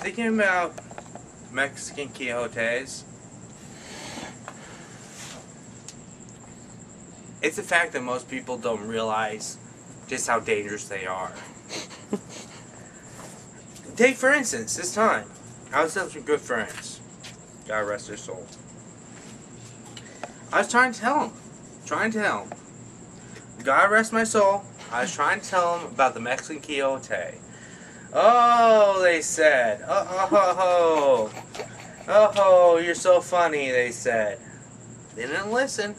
thinking about Mexican Coyotes. It's a fact that most people don't realize just how dangerous they are. Take, for instance, this time, I was with some good friends. God rest their soul. I was trying to tell them. God rest my soul. I was trying to tell them about the Mexican Coyote. Oh, they said. Oh, you're so funny, they said. They didn't listen.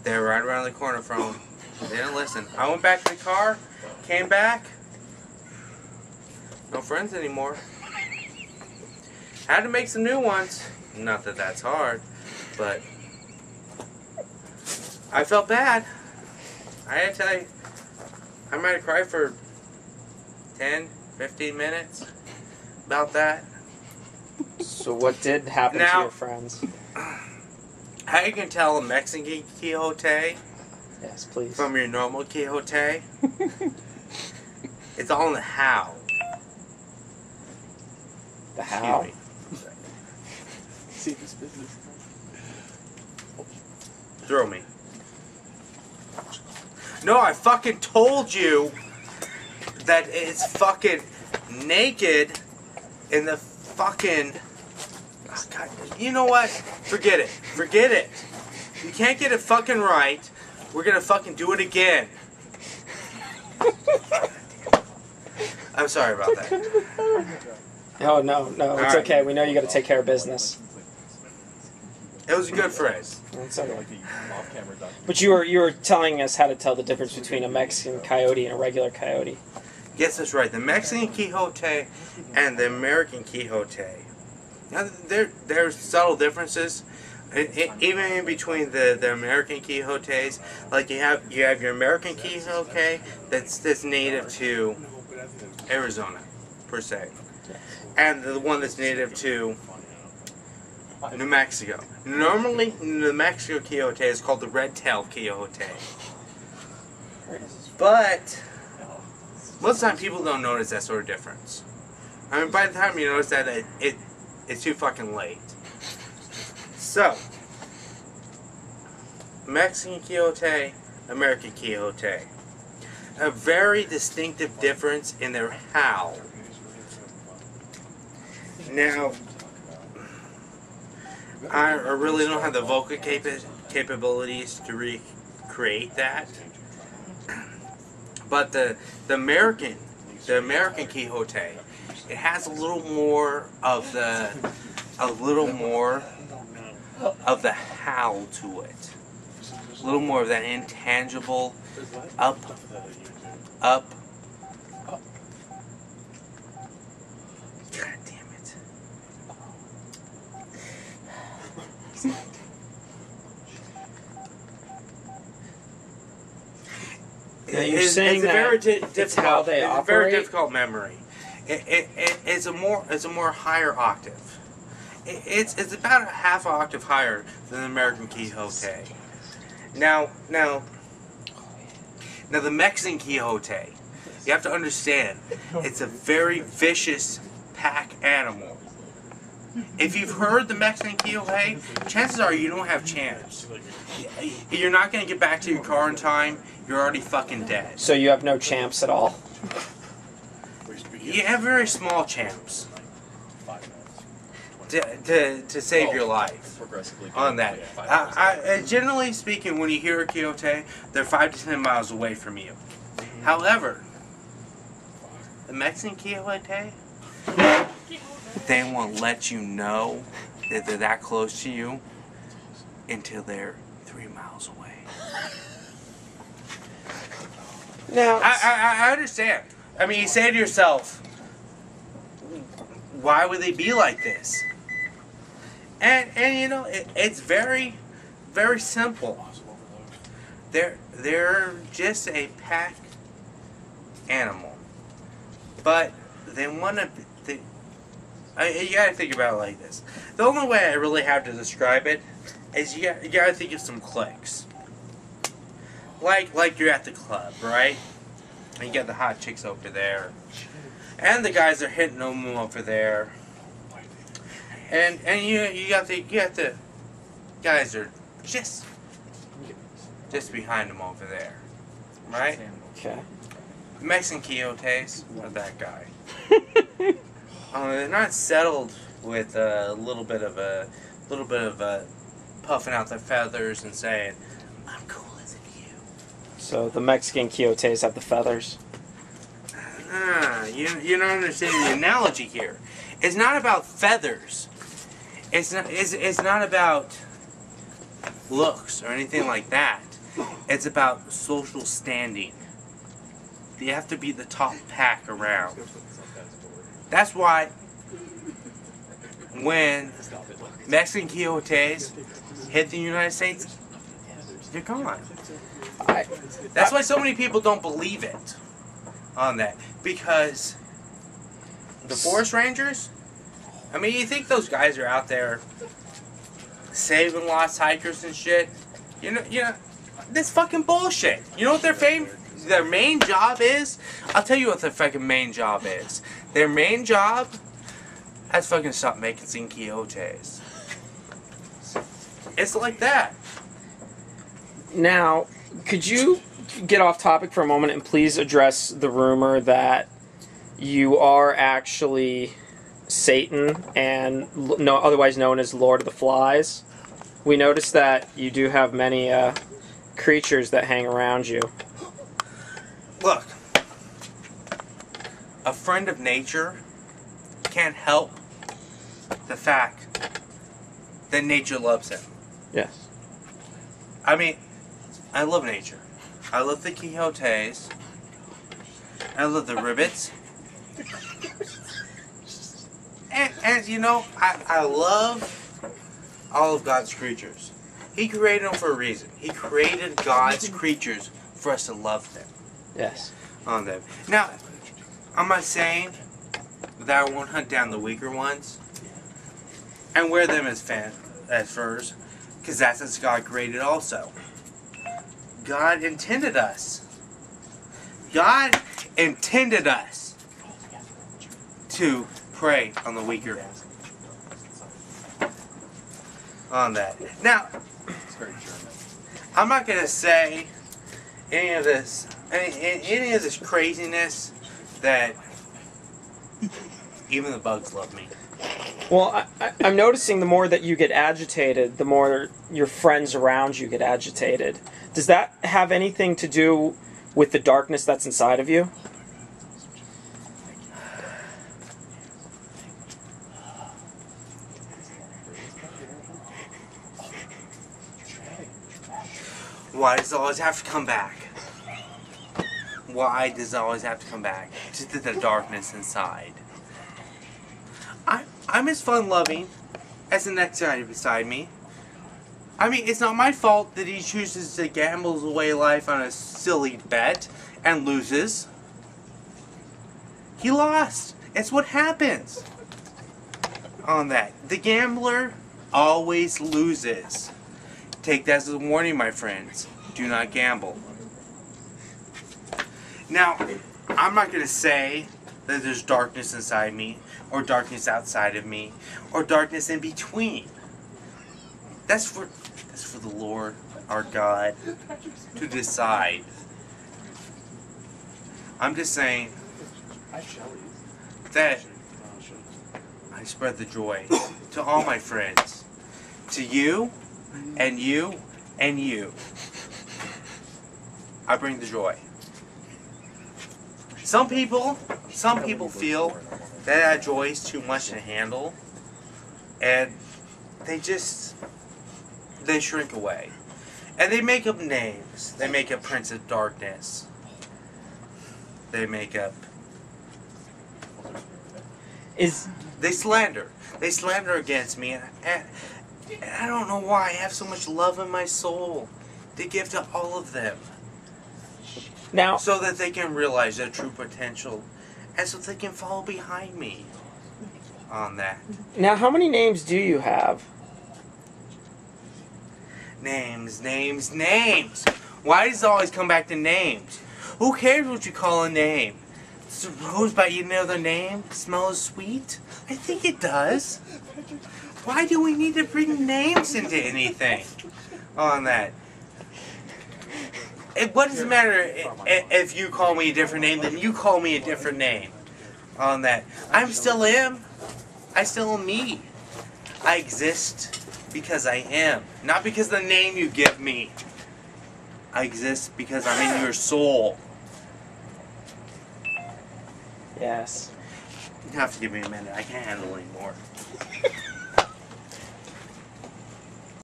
They were right around the corner from them. They didn't listen. I went back to the car, came back. No friends anymore. Had to make some new ones. Not that that's hard, but I felt bad. I had to tell you, I might have cried for 10, 15 minutes about that. So what did happen to your friends? How you can tell a Mexican Coyote Yes, please. from your normal Coyote? It's all in the how. The how? See this business. Throw me. No, I fucking told you that it's fucking naked in the fucking... Oh, God. You know what? Forget it. Forget it. You can't get it fucking right. We're gonna fucking do it again. I'm sorry about that. Oh, no, it's okay. We know you gotta take care of business. It was a good phrase. That's okay. But you were telling us how to tell the difference between a Mexican coyote and a regular coyote. Yes, that's right. The Mexican Quixote and the American Quixote. Now, there's subtle differences, even in between the American Quixotes. Like you have your American Quixote that's native to Arizona, per se, and the one that's native to New Mexico. Normally, the New Mexico Coyote is called the red-tailed Coyote. But most of the time, people don't notice that sort of difference. I mean, by the time you notice that, it's too fucking late. So, Mexican Coyote, American Coyote. A very distinctive difference in their howl. Now, I really don't have the vocal capabilities to recreate that. But the American Quixote, it has a little more of the howl to it. A little more of that intangible up. God damn it. Now you're saying it's how they operate? It's a very difficult memory. It's a more higher octave. It's about a half octave higher than the American Quixote. Now the Mexican Quixote, you have to understand, it's a very vicious pack animal. If you've heard the Mexican Quixote, chances are you don't have chance. You're not going to get back to your car in time. You're already fucking dead. So you have no champs at all? You have very small champs to save your life on that. Generally speaking, when you hear a Coyote, they're 5 to 10 miles away from you. However, the Mexican Coyote, they won't let you know that they're that close to you until they're 3 miles away. Now, I understand. I mean, you say to yourself, why would they be like this? And you know, it's very, very simple. They're just a pack animal, but they want to. You gotta think about it like this. The only way I really have to describe it is you gotta think of some clicks. Like you're at the club, right? And you got the hot chicks over there. and the guys are hitting them over there. And you got the guys are just behind them over there, right? Okay. Mexican Coyotes are that guy. They're not settled with a little bit of puffing out their feathers and saying, "I'm cool as you." So the Mexican Coyotes have the feathers. You're not understanding the analogy here. It's not about feathers. It's not about looks or anything like that. It's about social standing. You have to be the top pack around. That's why when Mexican Coyotes hit the United States, they're gone. That's why so many people don't believe it on that. Because the Forest Rangers, I mean, you think those guys are out there saving lost hikers and shit? You know, this fucking bullshit. You know what their main job is? I'll tell you what their fucking main job is. Their main job is fucking stop making coyotes. It's like that. Now, could you get off topic for a moment and please address the rumor that you are actually Satan and otherwise known as Lord of the Flies? We noticed that you do have many creatures that hang around you. Look, a friend of nature can't help the fact that nature loves him. Yes. I mean, I love nature. I love the Coyotes. I love the ribbits. And you know, I love all of God's creatures. He created them for a reason. He created God's creatures for us to love them. Yes. On them. Now, I'm not saying that I won't hunt down the weaker ones and wear them as furs, because that's as God created also. God intended us. God intended us to prey on the weaker. On that. Now, I'm not going to say any of this craziness that even the bugs love me. Well, I'm noticing the more that you get agitated, the more your friends around you get agitated. Does that have anything to do with the darkness that's inside of you? Why does it always have to come back? Why does it always have to come back to the darkness inside? I'm as fun-loving as the next guy beside me. I mean, it's not my fault that he chooses to gamble away life on a silly bet and loses. He lost. It's what happens on that. The gambler always loses. Take that as a warning, my friends. Do not gamble. Now, I'm not going to say that there's darkness inside me, or darkness outside of me, or darkness in between. That's for the Lord, our God, to decide. I'm just saying that I spread the joy to all my friends. To you, and you, and you. I bring the joy. Some people feel that joy is too much to handle, and they shrink away. And they make up names. They make up Prince of Darkness. They make up... They slander. They slander against me, and I don't know why. I have so much love in my soul to give to all of them. Now, so that they can realize their true potential, and so they can follow behind me on that. Now, how many names do you have? Names. Why does it always come back to names? Who cares what you call a name? Suppose by another name, smells sweet? I think it does. Why do we need to bring names into anything on that? What does it matter if you call me a different name than you call me a different name on that? I'm still am. I still am me. I exist because I am. Not because of the name you give me. I exist because I'm in your soul. Yes. You have to give me a minute. I can't handle anymore.